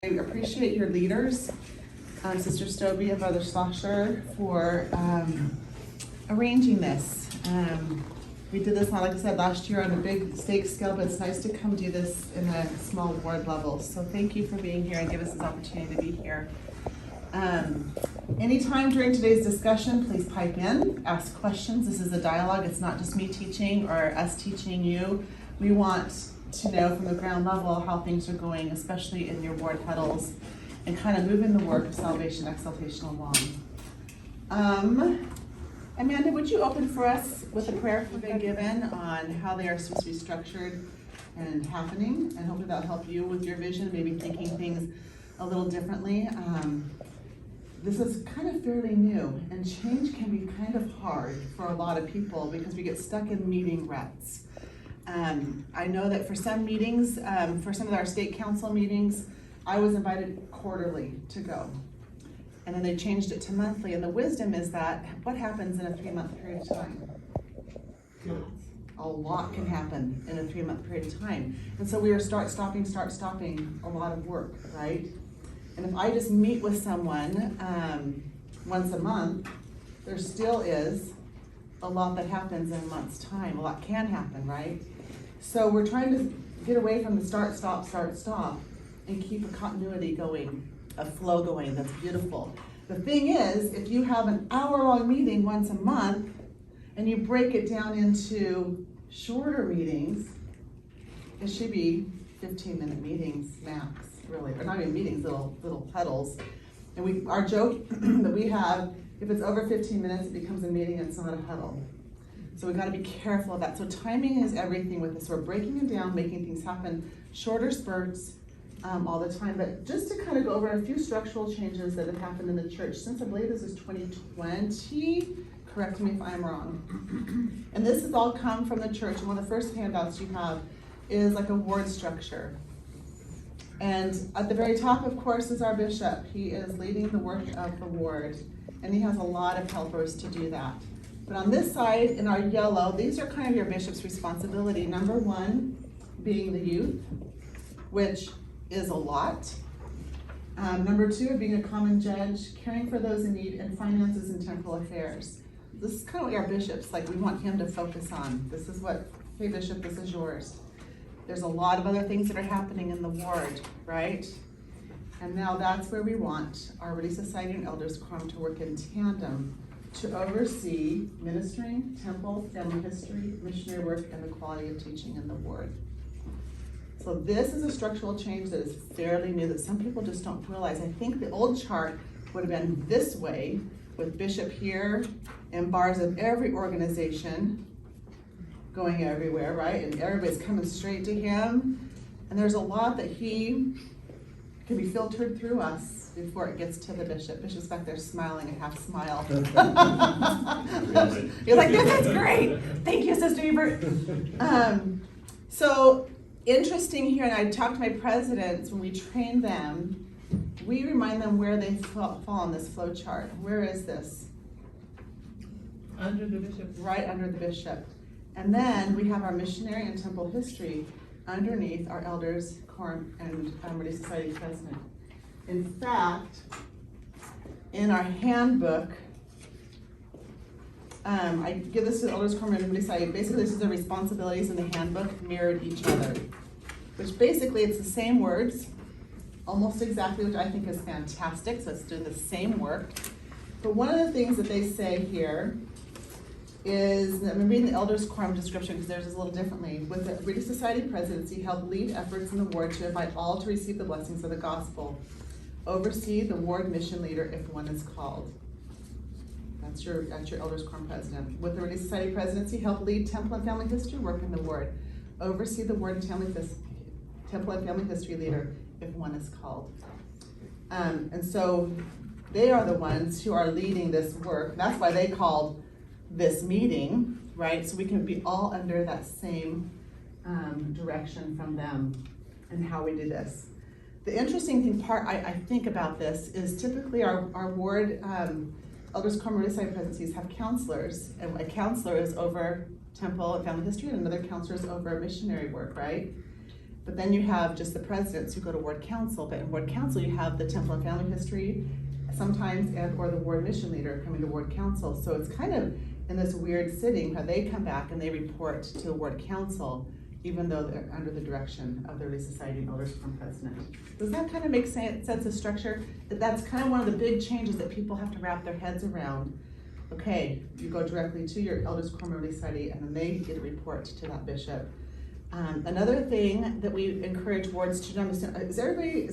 I appreciate your leaders, Sister Stobie and Brother Slosher, for arranging this. We did this, like I said, last year on a big stake scale, but it's nice to come do this in a small ward level. So thank you for being here and give us this opportunity to be here. Anytime during today's discussion, please pipe in, ask questions. This is a dialogue. It's not just me teaching or us teaching you. We want to know from the ground level how things are going, especially in your ward huddles, and kind of moving the work of salvation exaltation along. Amanda, would you open for us with a prayer we've been given on how they are supposed to be structured and happening, and hopefully that'll help you with your vision, maybe thinking things a little differently. This is kind of fairly new, and change can be kind of hard for a lot of people because we get stuck in meeting ruts. I know that for some meetings, for some of our state council meetings, I was invited quarterly to go. And then they changed it to monthly, and the wisdom is that what happens in a 3-month period of time? A lot can happen in a 3-month period of time. And so we are start stopping a lot of work, right? And if I just meet with someone once a month, there still is a lot that happens in a month's time. A lot can happen, right? So we're trying to get away from the start, stop, and keep a continuity going, a flow going that's beautiful. The thing is, if you have an hour-long meeting once a month, and you break it down into shorter meetings, it should be 15-minute meetings max, really, or not even meetings, little huddles. And our joke that we have, if it's over 15 minutes, it becomes a meeting and it's not a huddle. So we've got to be careful of that. So timing is everything with this. We're breaking it down, making things happen, shorter spurts all the time. But just to kind of go over a few structural changes that have happened in the church since I believe this is 2020. Correct me if I'm wrong. And this has all come from the church. And one of the first handouts you have is like a ward structure. And at the very top, of course, is our bishop. He is leading the work of the ward, and he has a lot of helpers to do that. But on this side, in our yellow, these are kind of your bishop's responsibility. Number one, being the youth, which is a lot. Number two, being a common judge, caring for those in need, and finances and temporal affairs. This is kind of what our bishop's like. We want him to focus on. This is what, hey bishop, this is yours. There's a lot of other things that are happening in the ward, right? And now that's where we want our Relief Society and Elders Quorum to work in tandem to oversee ministering, temple, family history, missionary work, and the quality of teaching in the ward. So this is a structural change that is fairly new that some people just don't realize. I think the old chart would have been this way, with Bishop here and bars of every organization going everywhere, right? And everybody's coming straight to him. And there's a lot that he can be filtered through us before it gets to the bishop. Bishop's back there smiling, a half smile. You're like, that's great. Thank you, Sister Ebert. So interesting here, and I talked to my presidents when we train them, we remind them where they fall on this flow chart. Where is this? Under the bishop. Right under the bishop. And then we have our missionary and temple history underneath our elders, quorum, and Relief Society president. In fact, in our handbook, I give this to the elders, quorum, and Relief Society. Basically, this is the responsibilities in the handbook mirrored each other, which basically it's the same words, almost exactly, which I think is fantastic. So it's doing the same work. But one of the things that they say here is, I'm reading the elders quorum description because theirs is a little differently. With the Relief Society presidency, help lead efforts in the ward to invite all to receive the blessings of the gospel. Oversee the ward mission leader if one is called. That's your elders quorum president. With the Relief Society presidency, help lead temple and family history work in the ward. Oversee the ward and temple and family history leader if one is called. And so they are the ones who are leading this work. That's why they called this meeting, right? So we can be all under that same direction from them and how we do this. The interesting part I think about this is typically our ward elders quorum Relief Society presidencies have counselors, and a counselor is over temple and family history, and another counselor is over missionary work, right? But then you have just the presidents who go to ward council, but in ward council, you have the temple and family history sometimes, and or the ward mission leader coming to ward council. So it's kind of in this weird sitting where they come back and they report to the ward council, even though they're under the direction of the Relief Society and Elders Quorum president. Does that kind of make sense of structure? That's kind of one of the big changes that people have to wrap their heads around. Okay, you go directly to your Elders Quorum Relief Society, and then they get a report to that bishop. Another thing that we encourage wards to do, is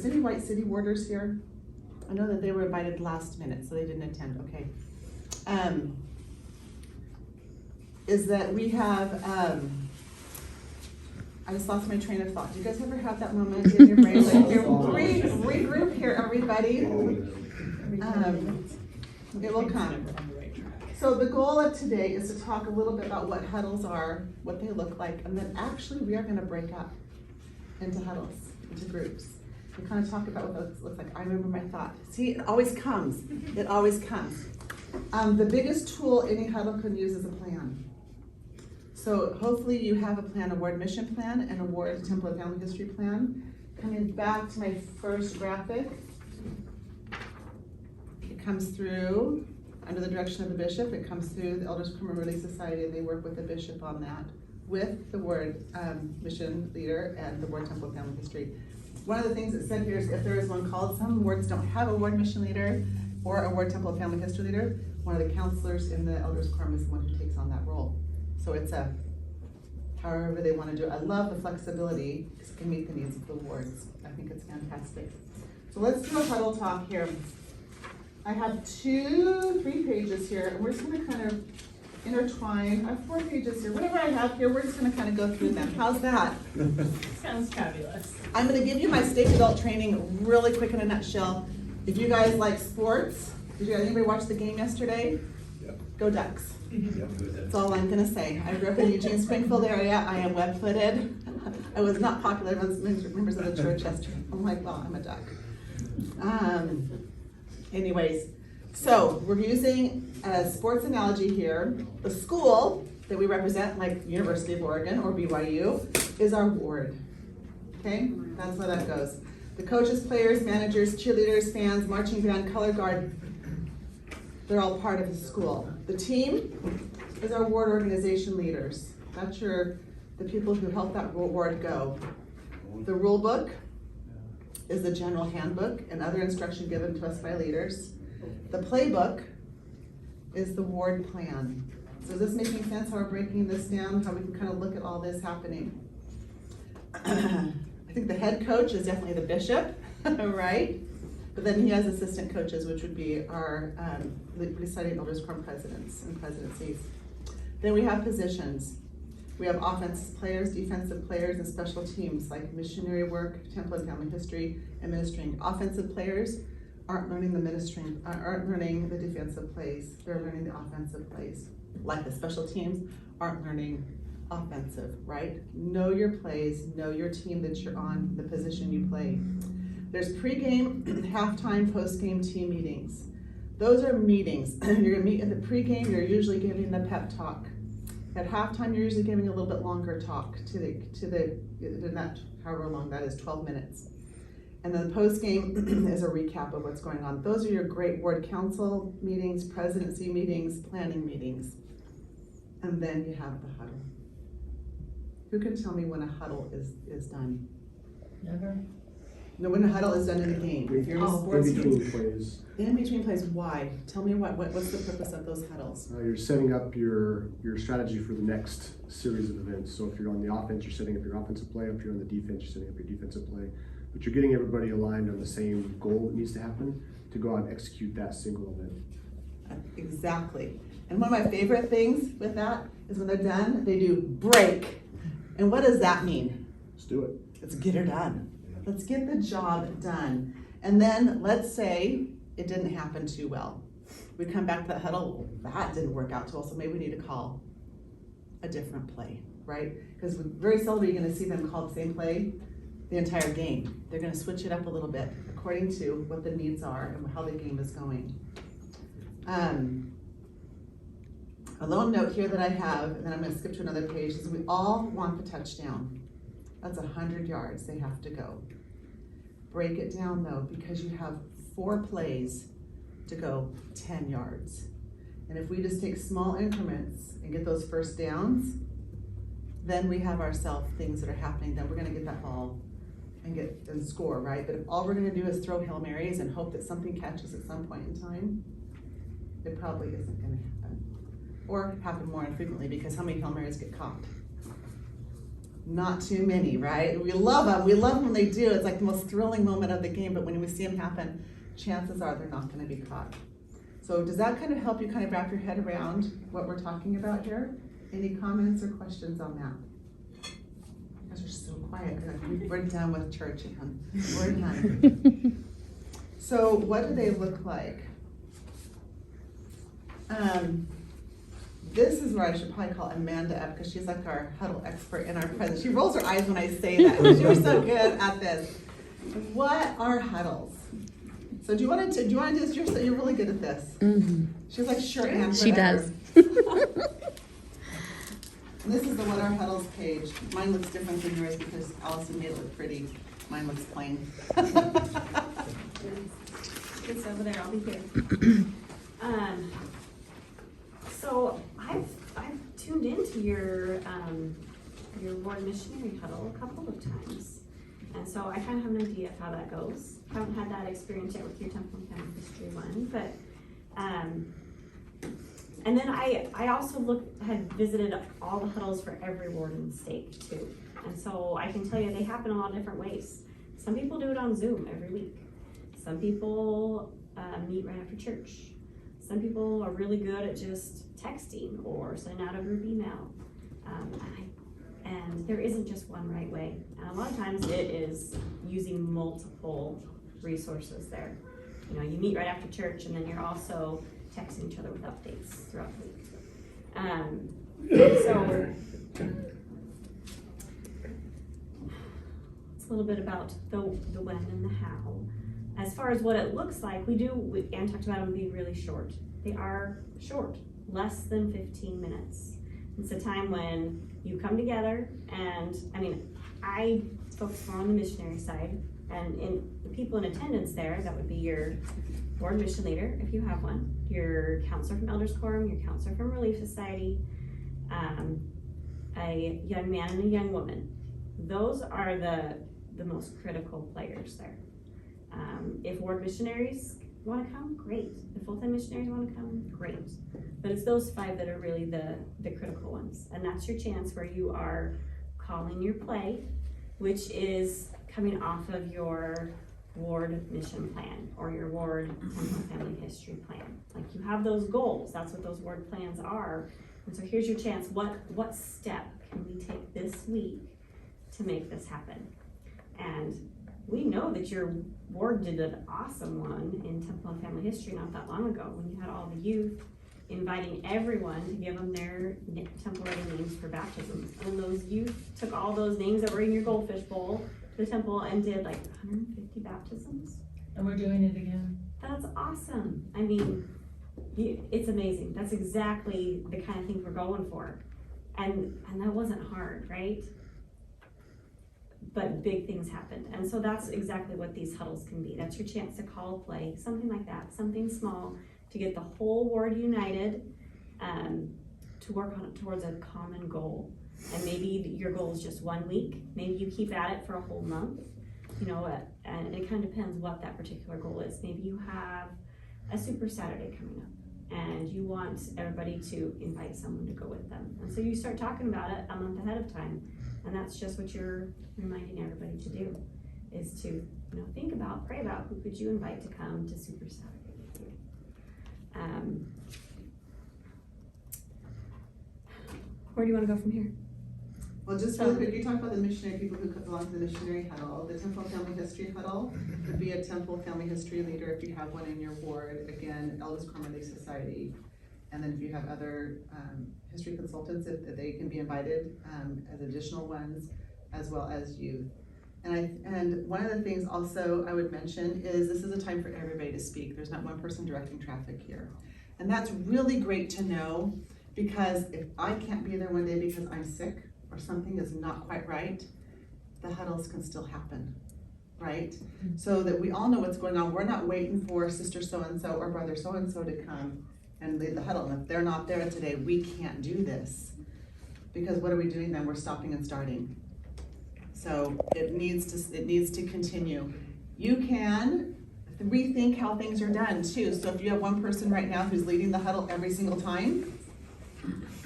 any White City warders here? I know that they were invited last minute, so they didn't attend, okay. Is that we have, I just lost my train of thought. Do you guys ever have that moment in your brain? Like, regroup here, everybody. It will come. So the goal of today is to talk a little bit about what huddles are, what they look like, and then actually we are going to break up into huddles, into groups. We kind of talk about what those look like. I remember my thought. See, it always comes. It always comes. The biggest tool any huddle can use is a plan. So hopefully you have a plan, a ward mission plan, and a ward temple and family history plan. Coming back to my first graphic, it comes through under the direction of the bishop. It comes through the Elders Quorum Relief Society, and they work with the bishop on that, with the ward mission leader and the ward temple and family history. One of the things that said here is if there is one called, some wards don't have a ward mission leader or a ward temple and family history leader. One of the counselors in the Elders Quorum is the one who takes on that role. So it's however they want to do it. I love the flexibility because it can meet the needs of the wards. I think it's fantastic. So let's do a huddle talk here. I have 3 pages here, and we're just going to kind of intertwine. I have 4 pages here. Whatever I have here, we're just going to kind of go through them. How's that? Sounds fabulous. I'm going to give you my state adult training really quick in a nutshell. If you guys like sports, anybody watch the game yesterday? Yep. Go Ducks. Yep. That's all I'm gonna say. I grew up in the Eugene Springfield area. I am web-footed. I was not popular amongst members of the church yesterday. I'm like, well, I'm a duck. Anyways, so we're using a sports analogy here. The school that we represent, like University of Oregon or BYU, is our ward. Okay, that's how that goes. The coaches, players, managers, cheerleaders, fans, marching band, color guard, they're all part of the school. The team is our ward organization leaders. That's the people who help that ward go. The rule book is the general handbook and other instruction given to us by leaders. The playbook is the ward plan. So is this making sense how we're breaking this down, how we can kind of look at all this happening? I think the head coach is definitely the bishop, right? But then he has assistant coaches, which would be our presiding elders quorum presidents and presidencies. Then we have positions. We have offensive players, defensive players, and special teams like missionary work, temple and family history, and ministering. Offensive players aren't learning the defensive plays. They're learning the offensive plays. Like the special teams aren't learning offensive, right? Know your plays, know your team that you're on, the position you play. There's pregame, halftime, postgame team meetings. Those are meetings. You're gonna meet in the pregame, you're usually giving the pep talk. At halftime, you're usually giving a little bit longer talk however long that is, 12 minutes. And then the postgame is a recap of what's going on. Those are your great ward council meetings, presidency meetings, planning meetings. And then you have the huddle. Who can tell me when a huddle is done? Never. No, when a huddle is done in the game. If you're in a sports In game. between plays. In between plays, why? Tell me what's the purpose of those huddles? You're setting up your strategy for the next series of events. So if you're on the offense, you're setting up your offensive play. If you're on the defense, you're setting up your defensive play. But you're getting everybody aligned on the same goal that needs to happen to go out and execute that single event. Exactly. And one of my favorite things with that is when they're done, they do break. And what does that mean? Let's do it. Let's get her done. Let's get the job done. And then let's say it didn't happen too well. We come back to that huddle, that didn't work out too well, so maybe we need to call a different play, right? Because very seldom are you gonna see them call the same play the entire game. They're gonna switch it up a little bit according to what the needs are and how the game is going. A little note here that I have, and then I'm gonna skip to another page, is we all want the touchdown. That's 100 yards they have to go. Break it down though, because you have 4 plays to go 10 yards. And if we just take small increments and get those first downs, then we have ourselves things that are happening, then we're gonna get that ball and score, right? But if all we're gonna do is throw Hail Marys and hope that something catches at some point in time, it probably isn't gonna happen. Or happen more infrequently, because how many Hail Marys get caught? Not too many, right? We love them when they do. It's like the most thrilling moment of the game, but when we see them happen, chances are they're not gonna be caught. So does that kind of help you kind of wrap your head around what we're talking about here? Any comments or questions on that? You guys are so quiet. We're done with church, and we're done. So what do they look like? This is where I should probably call Amanda up, because she's like our huddle expert in our presence. She rolls her eyes when I say that, because you're so good at this. What are huddles? So do you want to do this? You're really good at this. Mm-hmm. She's like, sure, and She does. And this is the What Are Huddles page. Mine looks different than yours because Allison made it look pretty. Mine looks plain. It's over there, I'll be here. So I've tuned into your ward missionary huddle a couple of times. And so I kind of have an idea of how that goes. Haven't had that experience yet with your Temple and Family History one, but and then I also had visited all the huddles for every ward in the state too. And so I can tell you they happen a lot of different ways. Some people do it on Zoom every week. Some people meet right after church. Some people are really good at just texting or sending out a group email. And there isn't just one right way. And a lot of times it is using multiple resources there. You know, you meet right after church and then you're also texting each other with updates throughout the week. So it's a little bit about the when and the how. As far as what it looks like, Ann talked about them being really short. They are short, less than 15 minutes. It's a time when you come together, and I focus more on the missionary side, and in the people in attendance there, that would be your board mission leader, if you have one, your counselor from Elders Quorum, your counselor from Relief Society, a young man and a young woman. Those are the most critical players there. If ward missionaries want to come, great. If full-time missionaries want to come, great. But it's those 5 that are really the critical ones. And that's your chance where you are calling your play, which is coming off of your ward mission plan or your ward Temple Family History plan. Like, you have those goals. That's what those ward plans are. And so here's your chance. What step can we take this week to make this happen? And we know that your ward did an awesome one in Temple and Family History not that long ago, when you had all the youth inviting everyone to give them their temple ready names for baptisms. And those youth took all those names that were in your goldfish bowl to the temple and did like 150 baptisms. And we're doing it again. That's awesome. It's amazing. That's exactly the kind of thing we're going for. And that wasn't hard, right? But big things happened. And so that's exactly what these huddles can be. That's your chance to call a play, something like that, something small, to get the whole ward united, to work towards a common goal. And maybe your goal is just 1 week. Maybe you keep at it for a whole month. And it kind of depends what that particular goal is. Maybe you have a Super Saturday coming up, and you want everybody to invite someone to go with them. And so you start talking about it a month ahead of time. And that's just what you're reminding everybody to do, is to think about, pray about who could you invite to come to Super Saturday with you. Where do you want to go from here? Well, just really quick, you talked about the missionary people who belong to the missionary huddle. The Temple Family History huddle would be a Temple Family History leader if you have one in your ward. Again, Elders Quorum Relief Society. And then if you have other history consultants, if they can be invited as additional ones, as well as youth. And one of the things also I would mention is this is a time for everybody to speak. There's not one person directing traffic here. And that's really great to know, because if I can't be there one day because I'm sick or something is not quite right, the huddles can still happen, right? So that we all know what's going on. We're not waiting for sister so-and-so or brother so-and-so to come and lead the huddle. And if they're not there today, we can't do this. Because what are we doing then? We're stopping and starting. So it needs to continue. You can rethink how things are done too. So if you have one person right now who's leading the huddle every single time,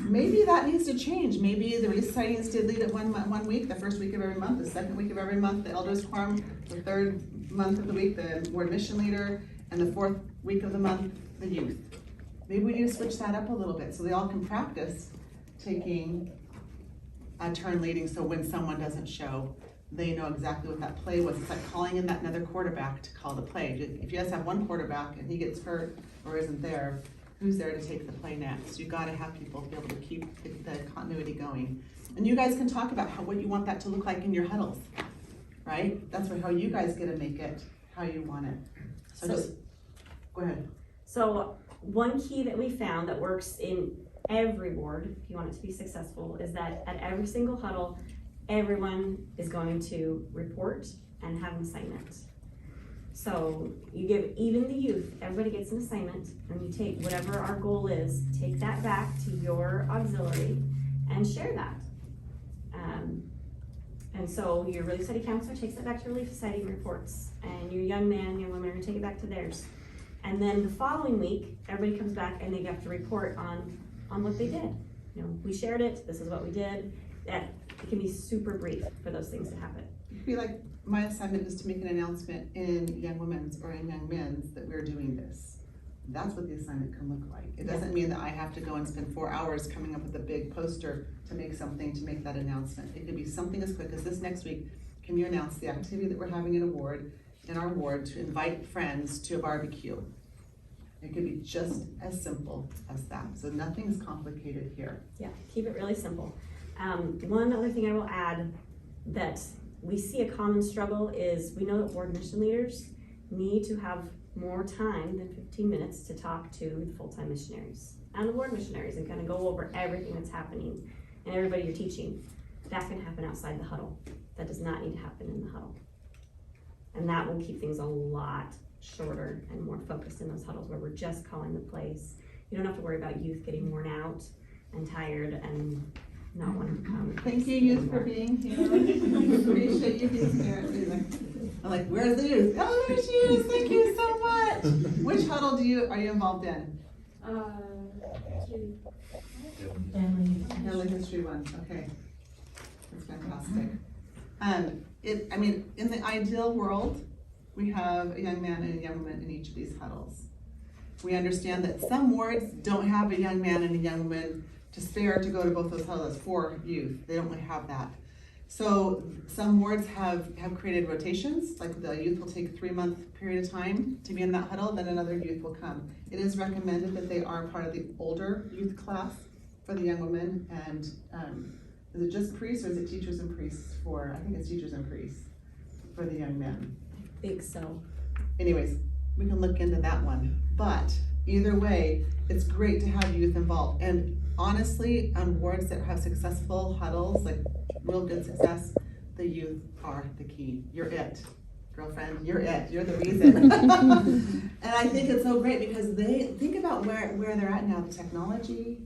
maybe that needs to change. Maybe the Relief Society needs to lead it one week, the first week of every month, the second week of every month, the Elders Quorum, the third month of the week, the Ward Mission Leader, and the fourth week of the month, the youth. Maybe we need to switch that up a little bit so they all can practice taking a turn leading, so when someone doesn't show, they know exactly what that play was. It's like calling in that another quarterback to call the play. If you guys have one quarterback and he gets hurt or isn't there, who's there to take the play next? You gotta have people be able to keep the continuity going. And you guys can talk about what you want that to look like in your huddles, right? That's how you guys get to make it how you want it. So just, go ahead. So one key that we found that works in every ward, if you want it to be successful, is that at every single huddle, everyone is going to report and have an assignment. So you give even the youth, everybody gets an assignment, and you take whatever our goal is, take that back to your auxiliary and share that. And so your Relief Society counselor takes that back to Relief Society and reports, and your young man, young women are gonna take it back to theirs. And then the following week, everybody comes back and they have to report on what they did. You know, we shared it, this is what we did. That it can be super brief for those things to happen. It could be like, my assignment is to make an announcement in Young Women's or in Young Men's that we're doing this. That's what the assignment can look like. It doesn't mean that I have to go and spend 4 hours coming up with a big poster to make that announcement. It could be something as quick as this next week, can you announce the activity that we're having in our ward to invite friends to a barbecue? It could be just as simple as that. So nothing's complicated here. Yeah, keep it really simple. One other thing I will add that we see a common struggle is we know that ward mission leaders need to have more time than 15 minutes to talk to the full-time missionaries and the ward missionaries and kind of go over everything that's happening and everybody you're teaching. That can happen outside the huddle. That does not need to happen in the huddle. And that will keep things a lot shorter and more focused in those huddles where we're just calling the plays. You don't have to worry about youth getting worn out and tired and not wanting to come. Thank you, youth, for being here. Appreciate you being here. I'm like, where's the youth? Oh, there she is. Thank you so much. Which huddle are you involved in? Family history one. Okay, that's fantastic. In the ideal world, we have a young man and a young woman in each of these huddles. We understand that some wards don't have a young man and a young woman to spare to go to both those huddles for youth. They don't really have that. So some wards have created rotations, like the youth will take a 3-month period of time to be in that huddle, then another youth will come. It is recommended that they are part of the older youth class for the young women, and is it just priests or is it teachers and priests I think it's teachers and priests for the young men. I think so. Anyways, we can look into that one. But either way, it's great to have youth involved. And honestly, on wards that have successful huddles, like real good success, the youth are the key. You're it, girlfriend, you're it, you're the reason. And I think it's so great because they think about where they're at now, the technology,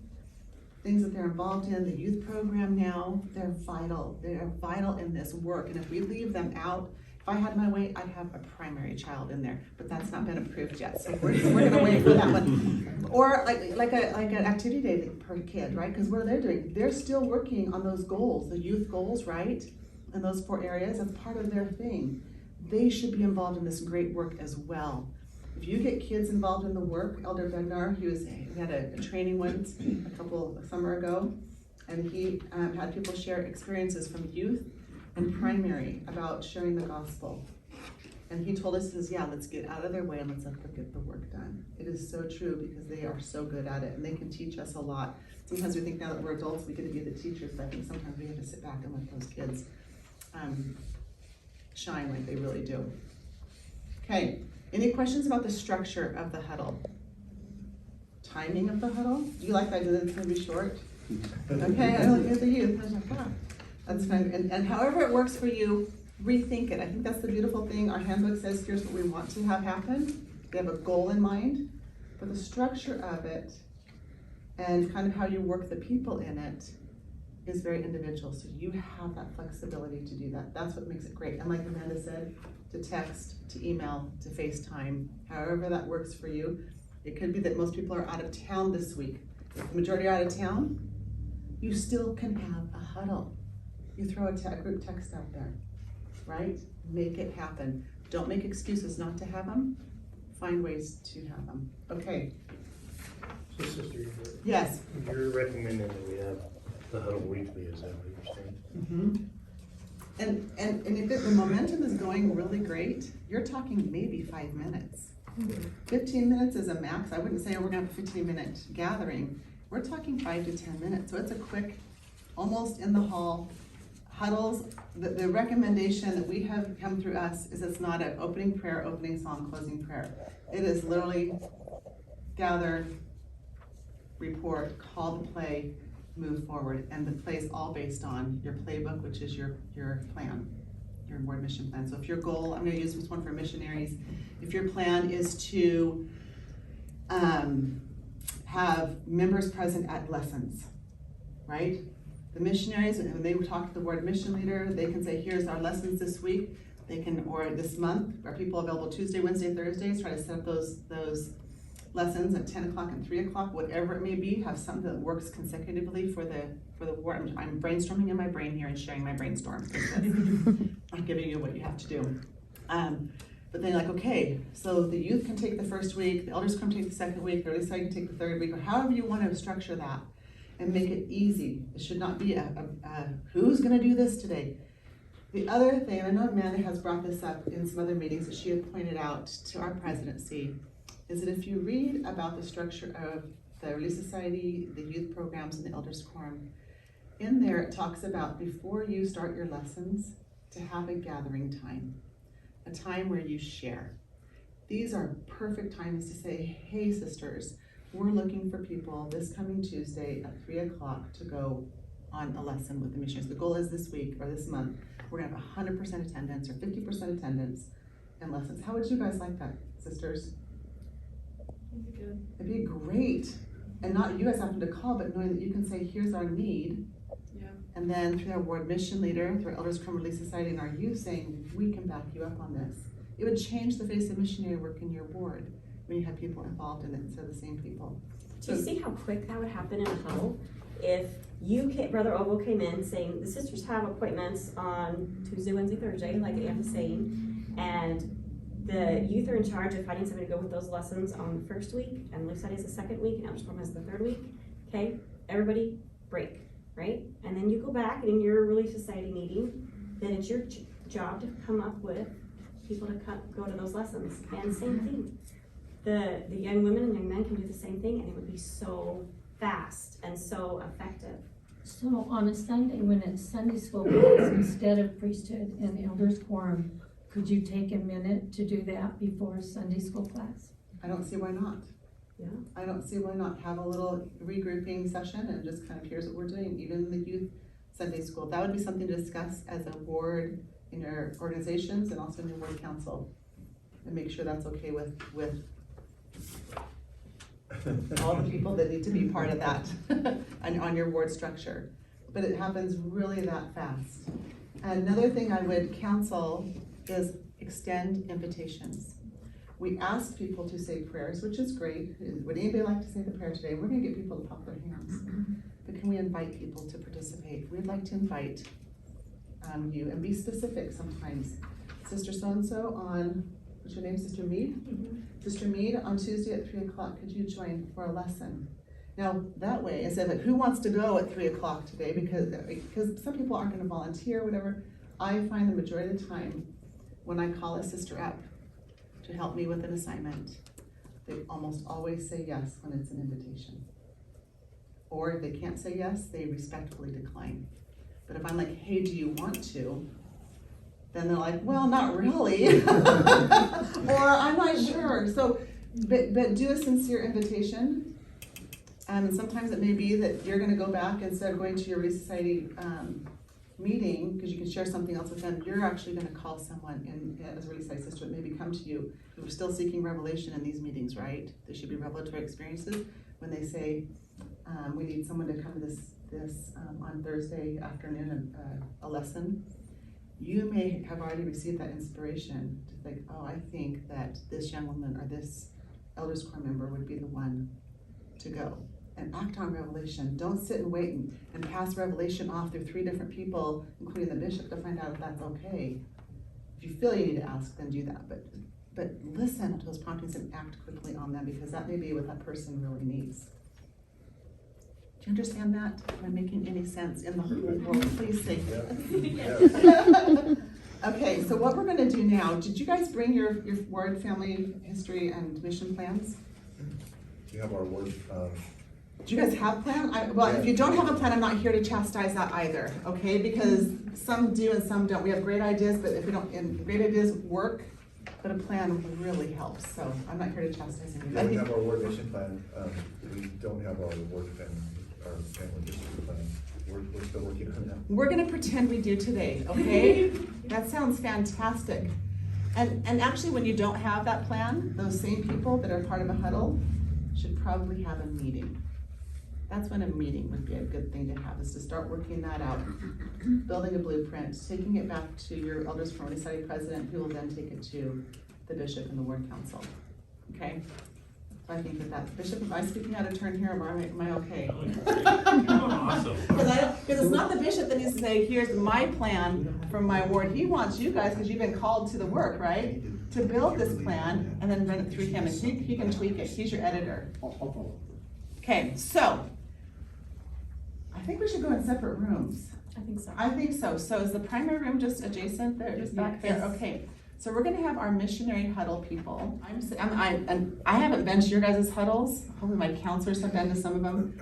things that they're involved in, the youth program now, they're vital in this work. And if we leave them out, if I had my way, I'd have a primary child in there, but that's not been approved yet, so we're gonna wait for that one. Or like an activity day per kid, right? Because what are they doing? They're still working on those goals, the youth goals, right? In those 4 areas, that's part of their thing. They should be involved in this great work as well. If you get kids involved in the work, Elder Bednar, we had a training once a summer ago, and he had people share experiences from youth and primary about sharing the gospel. And he told us, let's get out of their way and let's let them get the work done. It is so true because they are so good at it and they can teach us a lot. Sometimes we think now that we're adults, we get to be the teachers, but I think sometimes we have to sit back and let those kids shine like they really do. Okay, any questions about the structure of the huddle? Timing of the huddle? Do you like the idea that it's gonna be short? Okay, I look at the youth, I was like, That's fine, and however it works for you, rethink it. I think that's the beautiful thing. Our handbook says, here's what we want to have happen. We have a goal in mind, but the structure of it and kind of how you work the people in it is very individual. So you have that flexibility to do that. That's what makes it great. And like Amanda said, to text, to email, to FaceTime, however that works for you. It could be that most people are out of town this week. If the majority are out of town, you still can have a huddle. You throw a group text out there, right? Make it happen. Don't make excuses not to have them. Find ways to have them. Okay. So sister, Yes. you're recommending that we have the huddle weekly, is that what you're saying? Mm-hmm. And if the momentum is going really great, you're talking maybe 5 minutes. 15 minutes is a max. I wouldn't say we're gonna have a 15-minute gathering. We're talking 5 to 10 minutes. So it's a quick, almost in the hall. Huddles, the recommendation that we have come through us is it's not an opening prayer, opening song, closing prayer. It is literally gather, report, call the play, move forward. And the play is all based on your playbook, which is your plan, your board mission plan. So if your goal, I'm gonna use this one for missionaries. If your plan is to have members present at lessons, right? The missionaries, when they talk to the board mission leader, they can say, here's our lessons this week. They can, or this month, are people available Tuesday, Wednesday, Thursdays? Try to set up those lessons at 10 o'clock and 3 o'clock, whatever it may be. Have something that works consecutively for the board. I'm brainstorming in my brain here and sharing my brainstorm. I'm giving you what you have to do. But then like, okay, so the youth can take the first week, the elders can take the second week, the early side can take the third week, or however you want to structure that. And make it easy. It should not be a who's gonna do this today? The other thing, I know Amanda has brought this up in some other meetings that she had pointed out to our presidency, is that if you read about the structure of the Relief Society, the youth programs, and the Elders Quorum, in there it talks about before you start your lessons, to have a gathering time, a time where you share. These are perfect times to say, hey sisters, we're looking for people this coming Tuesday at 3 o'clock to go on a lesson with the missionaries. The goal is this week or this month, we're gonna have 100% attendance or 50% attendance in lessons. How would you guys like that, sisters? That'd be good. It'd be great. And not you guys having to call, but knowing that you can say, here's our need. Yeah. And then through our ward mission leader, through our Elders Quorum Relief Society and our youth saying, we can back you up on this. It would change the face of missionary work in your board when you have people involved in it instead of the same people. Do you see how quick that would happen in a huddle? If Brother Ogle came in saying, the sisters have appointments on Tuesday, Wednesday, Thursday, like Anne was saying, and the youth are in charge of finding somebody to go with those lessons on the first week, and Relief Society is the second week, and Elders Quorum is the third week, okay? Everybody break, right? And then you go back, and in your Relief Society meeting, then it's your job to come up with people to go to those lessons, and same thing. The young women and young men can do the same thing, and it would be so fast and so effective. So on a Sunday, when it's Sunday school class, instead of priesthood and elders quorum, could you take a minute to do that before Sunday school class? I don't see why not. Yeah. I don't see why not have a little regrouping session and just kind of here's what we're doing, even in the youth Sunday school. That would be something to discuss as a board in your organizations and also in your board council. And make sure that's okay with all the people that need to be part of that on your board structure. But it happens really that fast. Another thing I would counsel is extend invitations. We ask people to say prayers, which is great. Would anybody like to say the prayer today? We're gonna get people to pop their hands. But can we invite people to participate? We'd like to invite you and be specific sometimes. Sister so-and-so on, what's your name, Sister Mead? Sister Mead, on Tuesday at 3 o'clock, could you join for a lesson? Now, that way, instead of like, who wants to go at 3 o'clock today? Because some people aren't gonna volunteer, whatever. I find the majority of the time, when I call a sister up to help me with an assignment, they almost always say yes when it's an invitation. Or if they can't say yes, they respectfully decline. But if I'm like, hey, do you want to? Then they're like, well, not really. Or I'm not sure. So, but do a sincere invitation. And sometimes it may be that you're gonna go back instead of going to your Relief Society meeting, because you can share something else with them, you're actually gonna call someone and, as a Eastside sister, maybe come to you. We're still seeking revelation in these meetings, right? There should be revelatory experiences. When they say, we need someone to come to this on Thursday afternoon, a lesson, you may have already received that inspiration to think, oh, I think that this young woman or this elders quorum member would be the one to go. And act on revelation. Don't sit and wait and pass revelation off through 3 different people, including the bishop, to find out if that's okay. If you feel you need to ask, then do that. But listen to those promptings and act quickly on them, because that may be what that person really needs. Do you understand that? Am I making any sense in the whole world? Please say yes. Okay, so what we're gonna do now, did you guys bring your word, family history, and mission plans? You have our word, Do you guys have a plan? Well, if you don't have a plan, I'm not here to chastise that either, okay? Because some do and some don't. We have great ideas, but if we don't, and great ideas work, but a plan really helps. So I'm not here to chastise we anybody. have our word mission plan, we don't have our word plan, our family history plan. We're still working on that. We're gonna pretend we do today, okay? That sounds fantastic. And actually, when you don't have that plan, those same people that are part of a huddle should probably have a meeting. That's when a meeting would be a good thing to have, is to start working that out, building a blueprint, taking it back to your elders quorum society president, who will then take it to the bishop and the ward council. Okay? So I think that bishop, am I speaking out of turn here, or am I okay? Awesome. Because it's not the bishop that needs to say, here's my plan from my ward. He wants you guys, because you've been called to the work, right? To build this plan and then run it through him, and he can tweak it. He's your editor. I'll follow. Okay, so I think we should go in separate rooms. I think so. I think so. So is the primary room just adjacent there, just back there? Yes. Okay. So we're gonna have our missionary huddle people. I haven't been to your guys' huddles. Hopefully my counselors have been to some of them.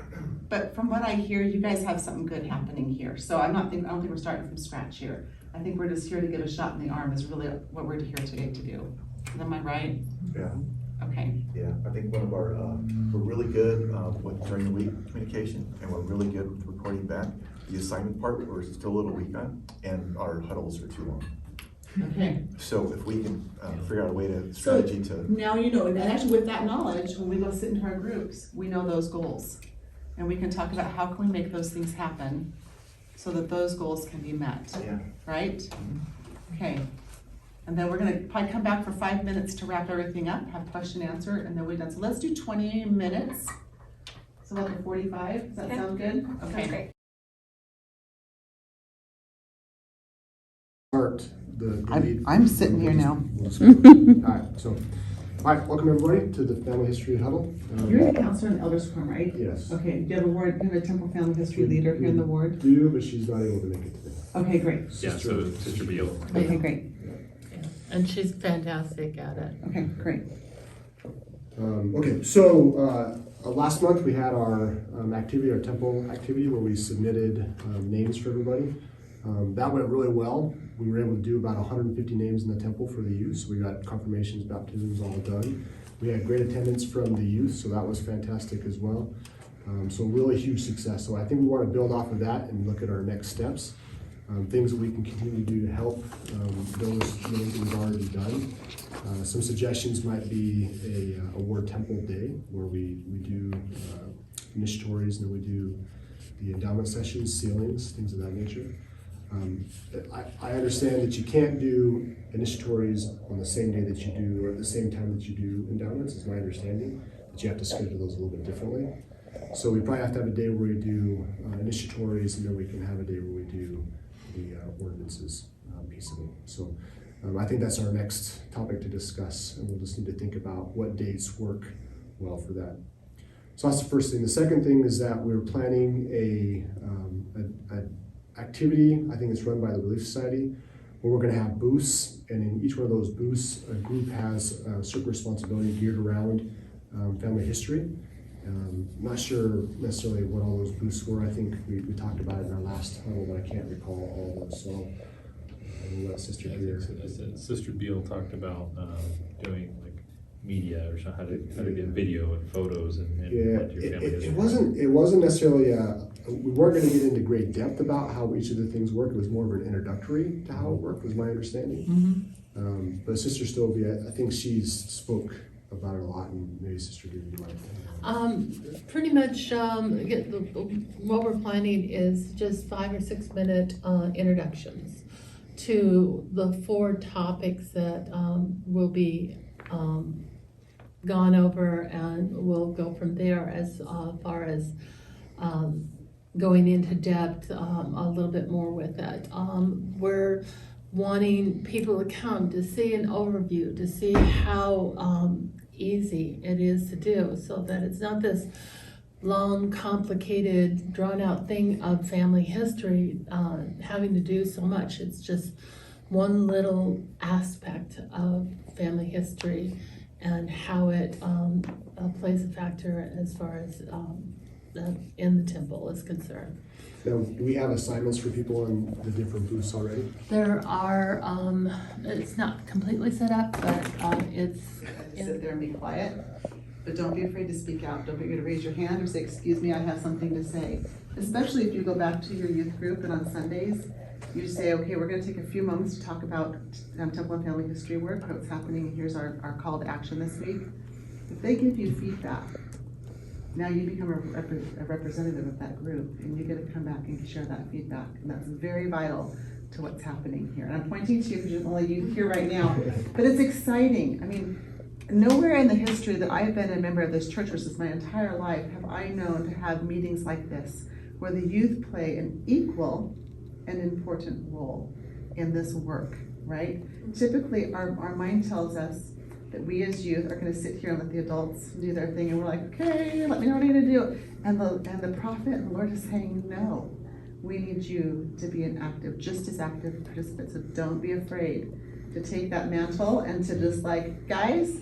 But from what I hear, you guys have something good happening here. So I don't think we're starting from scratch here. I think we're just here to give a shot in the arm is really what we're here today to do. Am I right? Yeah, Okay. yeah, I think one of our, we're really good, with during the week communication, and we're really good with reporting back. The assignment part, we're still a little weak on, and our huddles are too long. Okay. So if we can, figure out a way to, strategy to, Now you know, and actually with that knowledge, when we go sit into our groups, we know those goals. And we can talk about how can we make those things happen so that those goals can be met, yeah. right? Okay. And then we're gonna probably come back for 5 minutes to wrap everything up, have question answer, and then we're done. So let's do 20 minutes. So about 45, does that Okay. sound good? Sounds Okay. great. Start the lead. I'm sitting here now. Alright, so, alright, welcome everybody to the Family History Huddle. You're the counselor in the elders quorum, right? Yes. Okay, do you have a ward, do you have a temple family history leader here in the ward? Do, but she's not able to make it today. Okay, great. Yeah, so Sister Beal. Okay, great. And she's fantastic at it. Okay, great. Okay, so last month we had our activity, our temple activity, where we submitted names for everybody. That went really well. We were able to do about 150 names in the temple for the youth. So we got confirmations, baptisms all done. We had great attendance from the youth, so that was fantastic as well. So really huge success. So I think we want to build off of that and look at our next steps. Things that we can continue to do to help those names that we've already done. Some suggestions might be a ward temple day where we do initiatories, and then we do the endowment sessions, sealings, things of that nature. I understand that you can't do initiatories on the same day that you do, or at the same time that you do endowments, is my understanding, that you have to schedule those a little bit differently. So we probably have to have a day where we do initiatories, and then we can have a day where we do the ordinances piece of it. So I think that's our next topic to discuss, and we'll just need to think about what dates work well for that. So that's the first thing. The second thing is that we're planning a activity, I think it's run by the Relief Society, where we're gonna have booths, and in each one of those booths, a group has a certain responsibility geared around family history. Not sure necessarily what all those booths were. I think we talked about it in our last huddle, but I can't recall all of those, so I will let Sister Beal. Sister Beal talked about doing like media or how to get video and photos and Yeah, let your family it history. wasn't necessarily, we weren't gonna get into great depth about how each of the things work. It was more of an introductory to how it worked, was my understanding. But Sister Stovey, I think she's spoke about it a lot, and maybe Sister Judy, you might. Pretty much, what we're planning is just 5 or 6 minute introductions to the 4 topics that will be gone over, and we'll go from there as far as going into depth a little bit more with it. We're wanting people to come to see an overview, to see how easy it is to do, so that it's not this long, complicated, drawn-out thing of family history, having to do so much. It's just one little aspect of family history and how it plays a factor as far as in the temple is concerned. Now, do we have assignments for people in the different booths already? There are, it's not completely set up, but it's. Just sit there and be quiet, but don't be afraid to speak out. Don't be afraid to raise your hand or say, excuse me, I have something to say. Especially if you go back to your youth group and on Sundays, you say, okay, we're gonna take a few moments to talk about Temple and Family History work, what's happening, here's our call to action this week. If they give you feedback, now you become a representative of that group, and you get to come back and share that feedback, and that's very vital to what's happening here. And I'm pointing to you because you're only you here right now, but it's exciting. I mean, nowhere in the history that I've been a member of this church, which is my entire life, have I known to have meetings like this, where the youth play an equal and important role in this work, right? Typically, our mind tells us that we as youth are gonna sit here and let the adults do their thing, and we're like, okay, let me know what I'm gonna do. And the prophet and the Lord is saying, no, we need you to be just as active participant, so don't be afraid to take that mantle and to just like, guys,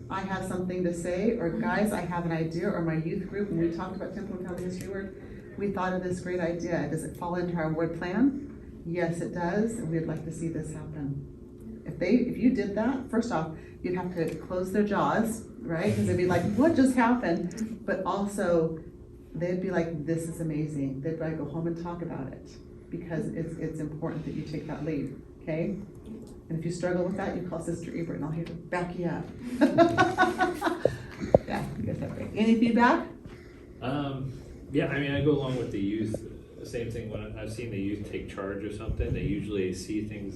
I have something to say, or guys, I have an idea, or my youth group, when we talked about Temple and Family History work, we thought of this great idea. Does it fall into our word plan? Yes, it does, and we'd like to see this happen. If you did that, first off, you'd have to close their jaws, right? Because they'd be like, what just happened? But also, they'd be like, this is amazing. They'd probably go home and talk about it, because it's important that you take that lead, okay? And if you struggle with that, you call Sister Ebert and I'll here to back you up. Yeah, you guys have great. Any feedback? Yeah, I mean, I go along with the youth. The same thing when I've seen the youth take charge of something, they usually see things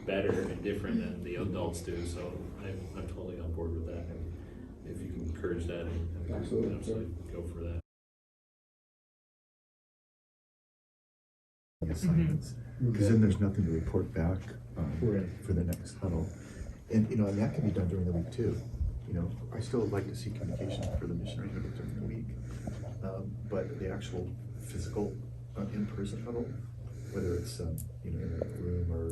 better and different than the adults do. So I'm totally on board with that. And if you can encourage that, and absolutely go for that. Assignments, because then there's nothing to report back for the next huddle. And and that can be done during the week too. I still like to see communication for the missionary huddle during the week, but the actual physical in-person huddle, whether it's in a room or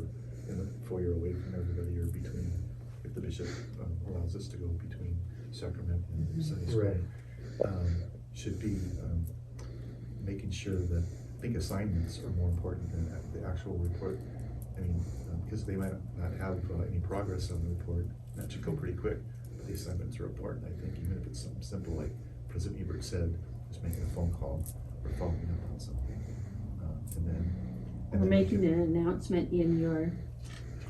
in the foyer away from everybody, or between, if the bishop allows us to go between sacrament and Sunday school, should be making sure that, I think assignments are more important than the actual report. I mean, because they might not have any progress on the report. That should go pretty quick, but the assignments are important. I think even if it's something simple like President Ebert said, just making a phone call or following up on something. Or making an announcement in your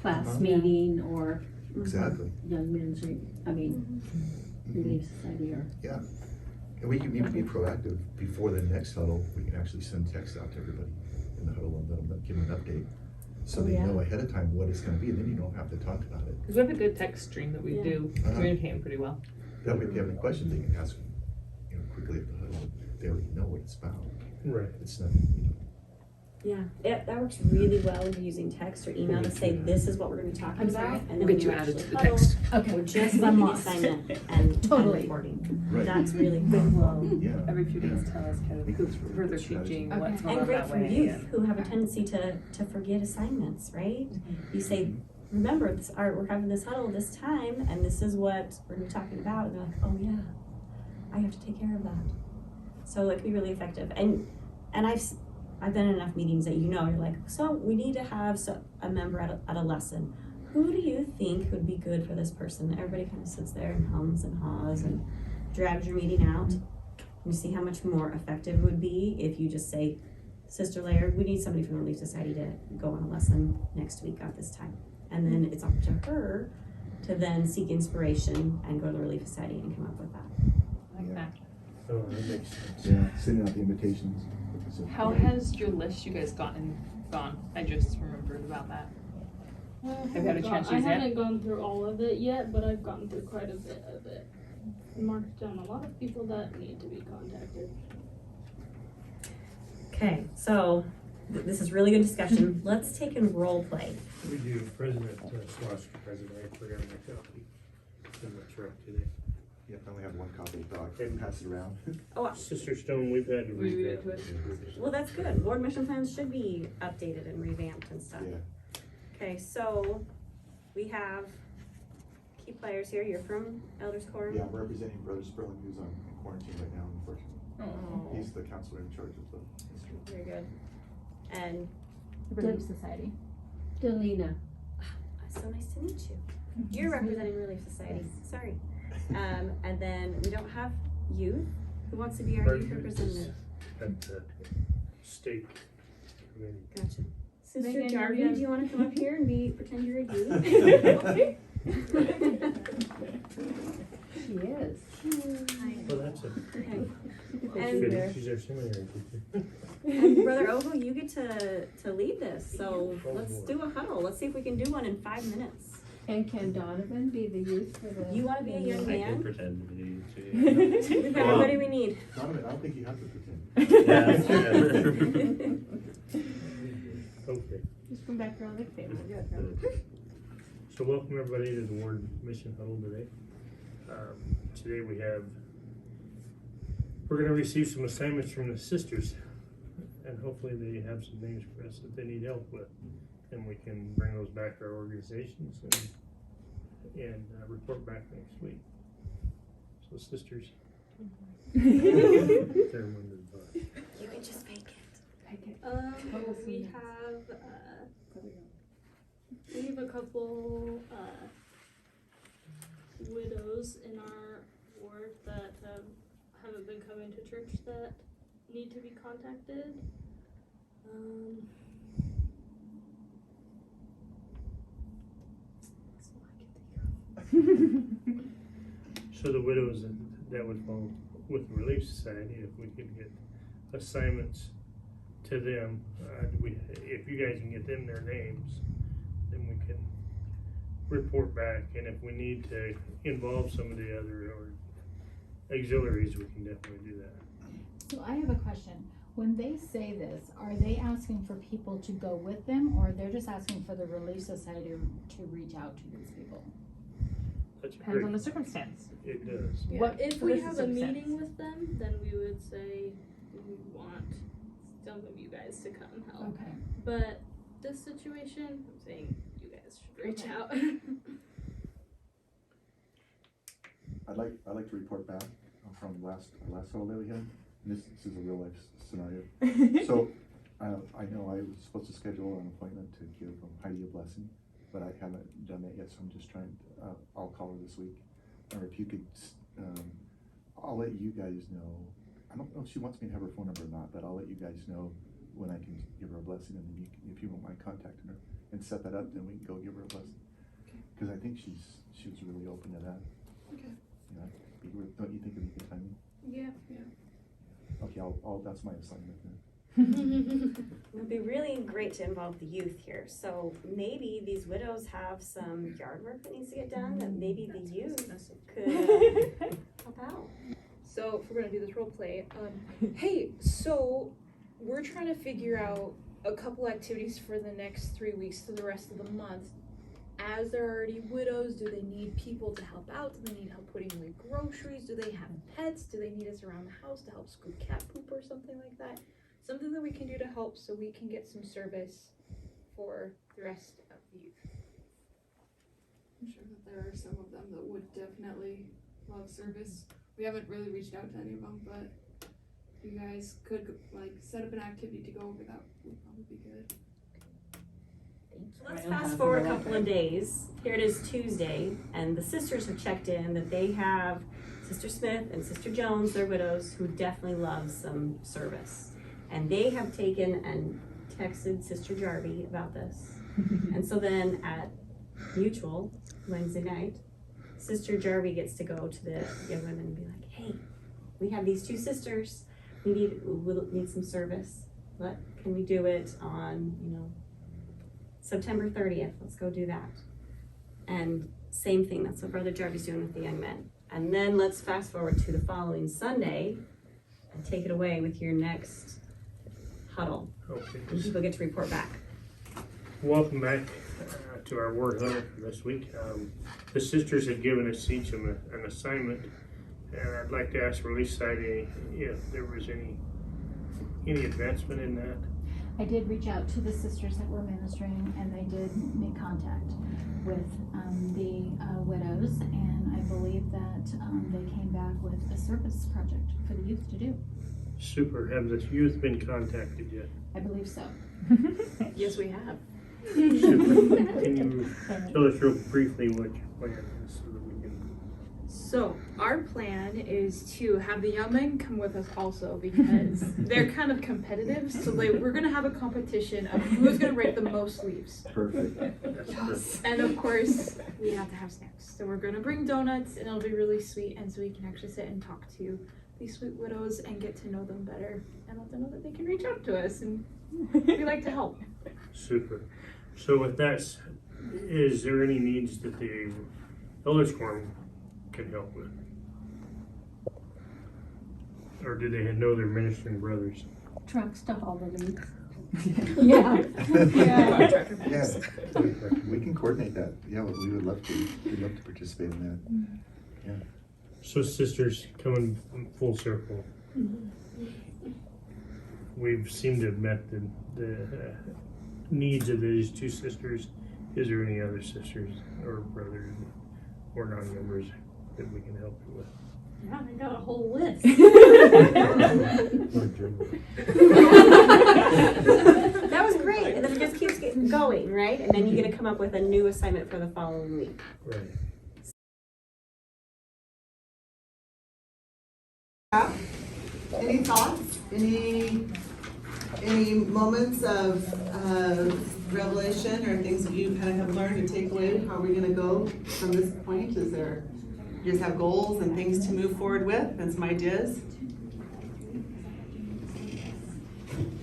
class meeting or exactly young men's, Relief Society or. Yeah. And we can even be proactive before the next huddle. We can actually send text out to everybody in the huddle and let them give them an update, so they know ahead of time what it's going to be, and then you don't have to talk about it. Because we have a good text stream that we do communicate pretty well. That way, if they have any questions, they can ask quickly at the huddle. They already know what it's about. Right. It's not, Yeah, that works really well using text or email to say, this is what we're gonna be talking about. And then We'll get you when added actually to the huddle, text. Okay. we're just I'm making the lost. assignment and Totally. recording. Right. That's really good. yeah. Every few days tell us kind of who's further teaching, what's going And on great that for way. youth who have a tendency to forget assignments, right? You say, remember, we're having this huddle this time, and this is what we're gonna be talking about. And they're like, oh yeah, I have to take care of that. So it can be really effective. And I've been in enough meetings that you're like, so we need to have a member at a lesson. who do you think would be good for this person? Everybody kind of sits there and hums and haws and drags your meeting out. You see how much more effective it would be if you just say, Sister Laird, we need somebody from the Relief Society to go on a lesson next week at this time. And then it's up to her to then seek inspiration and go to the Relief Society and come up with that. Like that. Oh, that makes sense. Yeah, sending out the invitations. like I said. How has your list you guys gone? I just remembered about that. Have you had a chance to I use it? haven't gone through all of it yet, but I've gotten through quite a bit of it. Marked down a lot of people that need to be contacted. Okay, so this is really good discussion. Let's take and role play. We do President, Slosh, President, I forgot my copy. In the truck today. Yeah, I only have one copy, but I can pass it around. Oh, Sister Stone, we've had to We read revamp it it. well, that's good. Board mission plans should be updated and revamped and stuff. Yeah. Okay, so we have key players here. You're from Elders Quorum. Yeah, I'm representing Brother Sperling, who's on quarantine right now, unfortunately. Oh. He's the counselor in charge of the district. Very good. And Relief Society. Delina. So nice to meet you. You're representing Relief Society. Sorry. And then we don't have youth. Who wants to be our youth representative? At the state committee. Gotcha. Sister Megan, Jarvie, you're do you want to come up here and pretend you're a youth? She is. Well, that's it. Okay. Good, And, she's our seminary teacher. and Brother Ogle, you get to lead this. So let's do a huddle. Let's see if we can do one in 5 minutes. And can Donovan be the youth for the? You want to be a young I can man? pretend to be too. We've got everybody we need. Donovan, I don't think you have to pretend. Okay, Just from background like family. so welcome everybody to the Ward Mission Huddle today. Today we're gonna receive some assignments from the sisters, and hopefully they have some things for us that they need help with. And we can bring those back to our organizations and report back next week. So sisters. They're one of the bus. You can just make it. We have a couple widows in our ward that haven't been coming to church that need to be contacted. That's all I can think of. So the widows that would fall with the Relief Society, if we could get assignments to them, if you guys can get them their names, then we can report back, and if we need to involve some of the other or auxiliaries, we can definitely do that. So I have a question. When they say this, are they asking for people to go with them, or they're just asking for the Relief Society to reach out to these people? That's a Depends on the great, circumstance. it does. Yeah. What If for we this have a circumstance? meeting with them, then we would say we want some of you guys to come help. Okay. But this situation, I'm saying you guys should reach Okay. out. I'd like to report back from last huddle that we had. And this is a real life scenario. So I know I was supposed to schedule an appointment to give Heidi a blessing, but I haven't done that yet. So I'm just trying. I'll call her this week, or if you could, I'll let you guys know. I don't know if she wants me to have her phone number or not, but I'll let you guys know when I can give her a blessing, and then if you won't mind contacting her and set that up, then we can go give her a blessing. Because I think she was really open to that. Okay. You know, don't you think it'd be good timing? Yeah. Okay, that's my assignment then. It would be really great to involve the youth here. So maybe these widows have some yard work that needs to get done that maybe the youth could help out. So if we're gonna do this role play, hey, so we're trying to figure out a couple activities for the next 3 weeks to the rest of the month. As they're already widows, do they need people to help out? Do they need help putting away groceries? Do they have pets? Do they need us around the house to help scoop cat poop or something like that? Something that we can do to help so we can get some service for the rest of the youth. I'm sure that there are some of them that would definitely love service. We haven't really reached out to any of them, but if you guys could like set up an activity to go over that would probably be good. Let's fast forward a couple of days. Here it is Tuesday, and the sisters have checked in that they have Sister Smith and Sister Jones, their widows, who definitely love some service. And they have taken and texted Sister Jarvie about this. And so then at Mutual, Wednesday night, Sister Jarvie gets to go to the young women and be like, hey, we have these two sisters. We'll need some service. Can we do it on, September 30th? Let's go do that. And same thing, that's what Brother Jarvie's doing with the young men. And then let's fast forward to the following Sunday and take it away with your next huddle. Okay. And people get to report back. Welcome back to our word huddle for this week. The sisters had given us each an assignment, and I'd like to ask Release Side if there was any advancement in that. I did reach out to the sisters that were ministering, and they did make contact with the widows, and I believe that they came back with a service project for the youth to do. Super. Have the youth been contacted yet? I believe so. Yes, we have. Super. Can you tell us real briefly what your plan is so that we can... So our plan is to have the young men come with us also, because they're kind of competitive. So we're gonna have a competition of who's gonna write the most leaves. Perfect. That's perfect. And of course, we have to have snacks. So we're gonna bring donuts, and it'll be really sweet. And so we can actually sit and talk to these sweet widows and get to know them better, and let them know that they can reach out to us, and we like to help. Super. So with that, is there any needs that the Elders Quorum can help with? Or do they know their ministering brothers? Trucks to haul the leaves. Yeah. Yeah, we can coordinate that. Yeah, we would love to. We'd love to participate in that. Yeah. So sisters, coming full circle, we've seemed to have met the needs of these two sisters. Is there any other sisters or brothers or non-members that we can help you with? Yeah, I got a whole list. That was great. And then it just keeps getting going, right? And then you get to come up with a new assignment for the following week. Right. Any thoughts? Any moments of revelation or things that you kind of have learned and take away? How are we going to go from this point? You just have goals and things to move forward with and some ideas?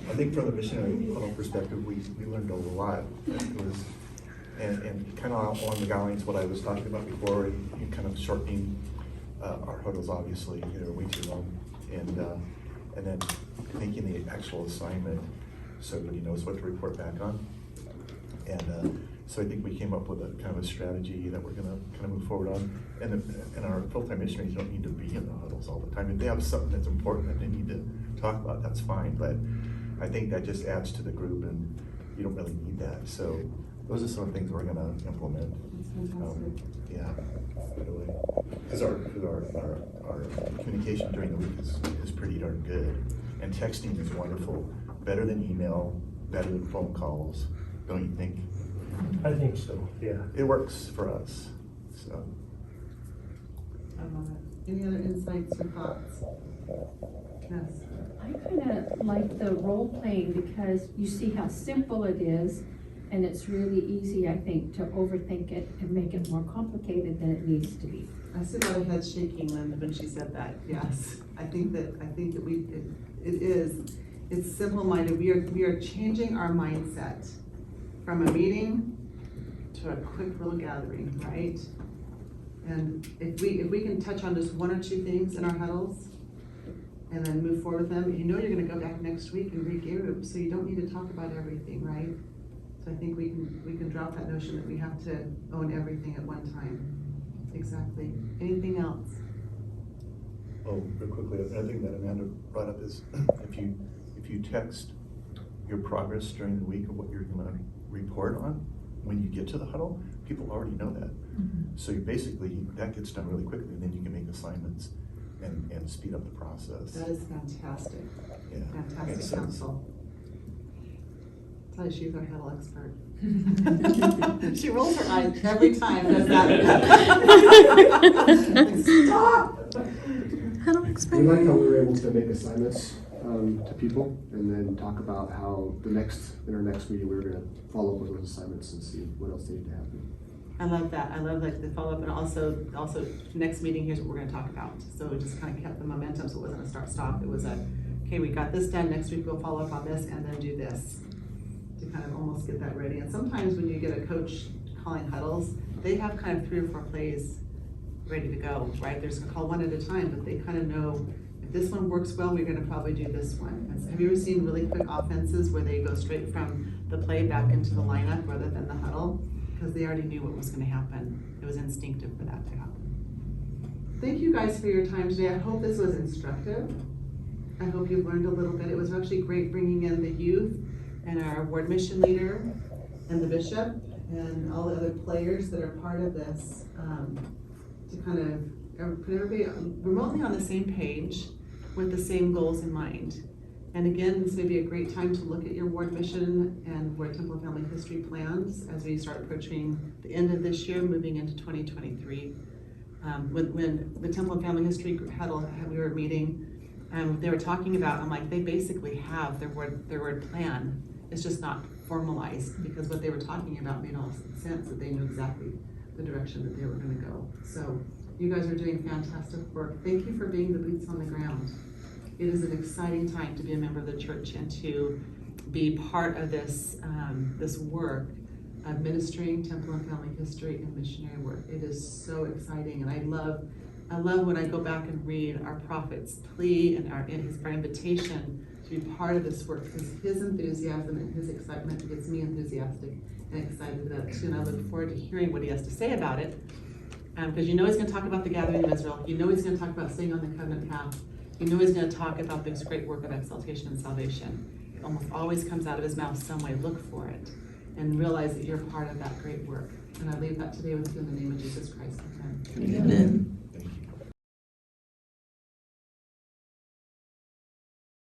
I think from the missionary huddle perspective, we learned a lot. It was, and kind of along the lines what I was talking about before, and kind of shortening our huddles, obviously, way too long, and then making the actual assignment so everybody knows what to report back on. And so I think we came up with a kind of a strategy that we're gonna kind of move forward on. And our full-time missionaries don't need to be in the huddles all the time. If they have something that's important that they need to talk about, that's fine. But I think that just adds to the group, and you don't really need that. So those are some of the things we're gonna implement. Yeah, right away. Because our communication during the week is pretty darn good. And texting is wonderful. Better than email, better than phone calls, don't you think? I think so, yeah. It works for us, so. I love it. Any other insights or thoughts? Yes. I kind of like the role playing because you see how simple it is, and it's really easy, I think, to overthink it and make it more complicated than it needs to be. I see a lot of heads shaking, Linda, when she said that. Yes, I think that it's simple-minded. We are changing our mindset from a meeting to a quick little gathering, right? And if we can touch on just one or two things in our huddles and then move forward with them, you're gonna go back next week and regroup, so you don't need to talk about everything, right? So I think we can drop that notion that we have to own everything at one time. Exactly. Anything else? Oh, real quickly, another thing that Amanda brought up is if you text your progress during the week of what you're gonna report on, when you get to the huddle, people already know that. Mm-hmm. So you basically, that gets done really quickly, and then you can make assignments and speed up the process. That is fantastic. Yeah. Fantastic counsel. Tell you she's our huddle expert. She rolls her eyes every time, does that? Stop! We like how we were able to make assignments to people and then talk about how in our next meeting, we were gonna follow up with those assignments and see what else needed to happen. I love that. I love like the follow-up, and also next meeting, here's what we're gonna talk about. So it just kind of kept the momentum, so it wasn't a start-stop. It was okay, we got this done, next week we'll follow up on this and then do this. To kind of almost get that ready. And sometimes when you get a coach calling huddles, they have kind of 3 or 4 plays ready to go, right? They're just gonna call one at a time, but they kind of know if this one works well, we're gonna probably do this one. Have you ever seen really quick offenses where they go straight from the play back into the lineup rather than the huddle? Because they already knew what was gonna happen. It was instinctive for that to happen. Thank you guys for your time today. I hope this was instructive. I hope you learned a little bit. It was actually great bringing in the youth and our ward mission leader and the bishop and all the other players that are part of this to kind of put everybody remotely on the same page with the same goals in mind. And again, this may be a great time to look at your ward mission and Ward Temple Family History plans as we start approaching the end of this year, moving into 2023. When the Temple and Family History huddle, we were meeting, they were talking about, I'm like, they basically have their word plan. It's just not formalized, because what they were talking about made all sense, that they knew exactly the direction that they were going to go. So you guys are doing fantastic work. Thank you for being the boots on the ground. It is an exciting time to be a member of the church and to be part of this this work of ministering Temple and Family History and missionary work. It is so exciting, and I love when I go back and read our prophet's plea and our invitation to be part of this work, because his enthusiasm and his excitement gets me enthusiastic and excited about it too. And I look forward to hearing what he has to say about it, because you know he's going to talk about the gathering of Israel. You know he's going to talk about staying on the covenant path. You know he's going to talk about this great work of exaltation and salvation. It almost always comes out of his mouth some way. Look for it and realize that you're part of that great work. And I leave that today with you in the name of Jesus Christ.